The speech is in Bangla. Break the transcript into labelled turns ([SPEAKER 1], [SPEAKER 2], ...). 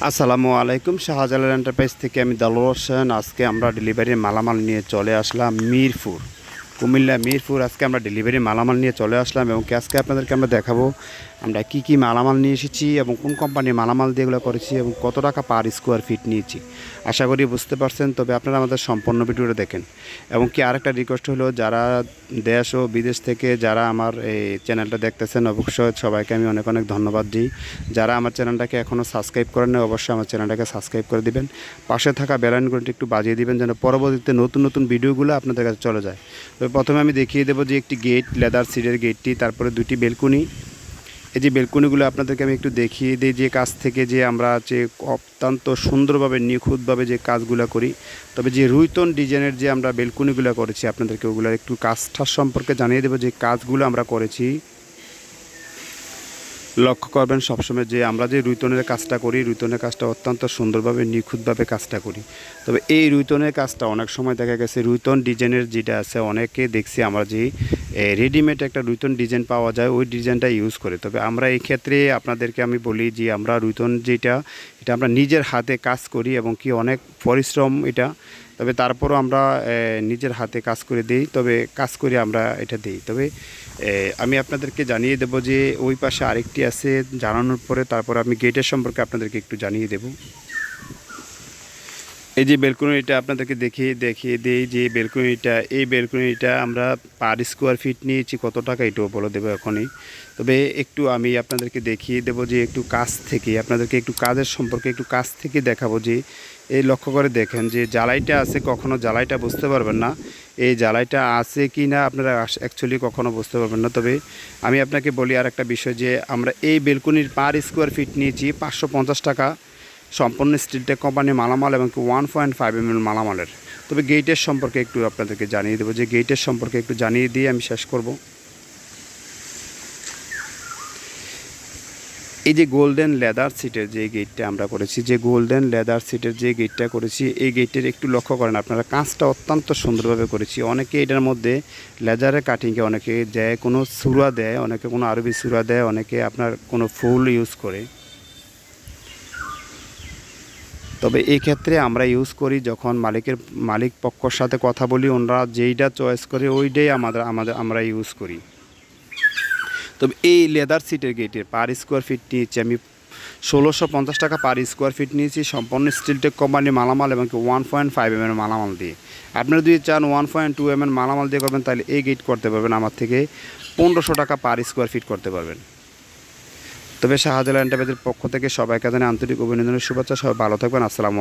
[SPEAKER 1] আসসালামু আলাইকুম। শাহজালাল এন্টারপ্রাইজ থেকে আমি দালুর হোসেন। আজকে আমরা ডেলিভারির মালামাল নিয়ে চলে আসলাম মিরপুর, কুমিল্লা মিরপুর। আজকে আমরা ডেলিভারি মালামাল নিয়ে চলে আসলাম এবং আজকে আপনাদেরকে আমরা দেখাবো আমরা কি কি মালামাল নিয়ে এসেছি এবং কোন কোম্পানির মালামাল দিয়ে এগুলো করেছি এবং কত টাকা পার স্কোয়ার ফিট নিয়েছি। আশা করি বুঝতে পারছেন। তবে আপনারা আমাদের সম্পূর্ণ ভিডিওটা দেখেন। এবং কি আরেকটা রিকোয়েস্ট হলো, যারা দেশ ও বিদেশ থেকে যারা আমার এই চ্যানেলটা দেখতেছেন অবশ্যই সবাইকে আমি অনেক অনেক ধন্যবাদ দিই। যারা আমার চ্যানেলটাকে এখনও সাবস্ক্রাইব করেন না অবশ্যই আমার চ্যানেলটাকে সাবস্ক্রাইব করে দিবেন। পাশে থাকা বেল আইকনটি একটু বাজিয়ে দিবেন যেন পরবর্তীতে নতুন নতুন ভিডিওগুলো আপনাদের কাছে চলে যায়। তবে প্রথমে আমি দেখিয়ে দেবো যে একটি গেট, লেদার সিটের গেটটি, তারপরে দুটি বেলকুনি। এই যে বেলকুনিগুলো আপনাদেরকে আমি একটু দেখিয়ে দিই যে কাজ থেকে যে আমরা যে অত্যন্ত সুন্দরভাবে নিখুঁতভাবে যে কাজগুলো করি। তবে যে রুইতন ডিজাইনের যে আমরা বেলকুনিগুলো করেছি আপনাদেরকে ওগুলো একটু কাজটার সম্পর্কে জানিয়ে দেবো যে কাজগুলো আমরা করেছি। লক্ষ্য করবেন সবসময় যে আমরা যে রুইতনের কাজটা করি, রুইতনের কাজটা অত্যন্ত সুন্দরভাবে নিখুঁতভাবে কাজটা করি। তবে এই রুইতনের কাজটা অনেক সময় দেখা গেছে রুইতন ডিজাইনের যেটা আছে অনেকে দেখছি আমরা যে রেডিমেড একটা রুইতন ডিজাইন পাওয়া যায় ওই ডিজাইনটা ইউজ করে। তবে আমরা এই ক্ষেত্রে আপনাদেরকে আমি বলি যে আমরা রুইতন এটা আমরা নিজের হাতে কাজ করি এবং কি অনেক পরিশ্রম এটা। তবে তারপরও আমরা নিজের হাতে কাজ করে দিই, তবে কাজ করে আমরা এটা দিই। তবে আমি আপনাদেরকে জানিয়ে দেব যে ওই পাশে আরেকটি আছে, জানানোর পরে তারপর আমি গেটের সম্পর্কে আপনাদেরকে একটু জানিয়ে দেব। এই যে বেলকনিটা আপনাদেরকে দেখিয়ে দিই যে এই বেলকনিটা আমরা পার স্কোয়ার ফিট নিয়েছি কত টাকা এটাও বলে দেবো এখনই। তবে একটু আমি আপনাদেরকে দেখিয়ে দেবো যে একটু কাছ থেকে আপনাদেরকে একটু কাজের সম্পর্কে একটু কাছ থেকে দেখাবো যে এই লক্ষ্য করে দেখেন যে জ্বালাইটা আছে, কখনো জ্বালাইটা বুঝতে পারবেন না এই জ্বালাইটা আছে কি না আপনারা অ্যাকচুয়ালি কখনো বুঝতে পারবেন না। তবে আমি আপনাকে বলি আর একটা বিষয় যে আমরা এই বেলকনির পার স্কোয়ার ফিট নিয়েছি 550 টাকা, সম্পূর্ণ স্টিলটেক কোম্পানির মালামাল এবং 1.5 mm মালামালের। তবে গেটের সম্পর্কে একটু আপনাদেরকে জানিয়ে দেবো যে গেটের সম্পর্কে একটু জানিয়ে দিয়ে আমি শেষ করব। এই যে গোল্ডেন লেদার সিটের যে গেটটা আমরা করেছি, যে গোল্ডেন লেদার সিটের যে গেটটা করেছি এই গেটের একটু লক্ষ্য করেন আপনারা, কাজটা অত্যন্ত সুন্দরভাবে করেছি। অনেকে এটার মধ্যে লেদারের কাটিংয়ে অনেকে দেয় কোনো সুরা দেয়, অনেকে কোনো আরবি সুরা দেয়, অনেকে আপনার কোনো ফুল ইউজ করে। তবে এই ক্ষেত্রে আমরা ইউজ করি যখন মালিক পক্ষর সাথে কথা বলি, ওনারা যেইটা চয়েস করে ওইটাই আমরা ইউজ করি। তবে এই লেদার সিটের গেটের পার স্কোয়ার ফিট নিয়েছি আমি 1650 টাকা পার স্কোয়ার ফিট নিয়েছি, সম্পূর্ণ স্টিলটেক কোম্পানির মালামাল এবং 1.5 mm মালামাল দিয়ে। আপনারা যদি চান 1.2 mm মালামাল দিয়ে করবেন তাহলে এই গেট করতে পারবেন আমার থেকে 1500 টাকা পার স্কোয়ার ফিট করতে পারবেন। তবে শাহজালাল এন্টারপ্রাইজের পক্ষ থেকে সবাইকে জানাই আন্তরিক অভিনন্দনের শুভেচ্ছা। সবাই ভালো থাকবেন। আসসালামু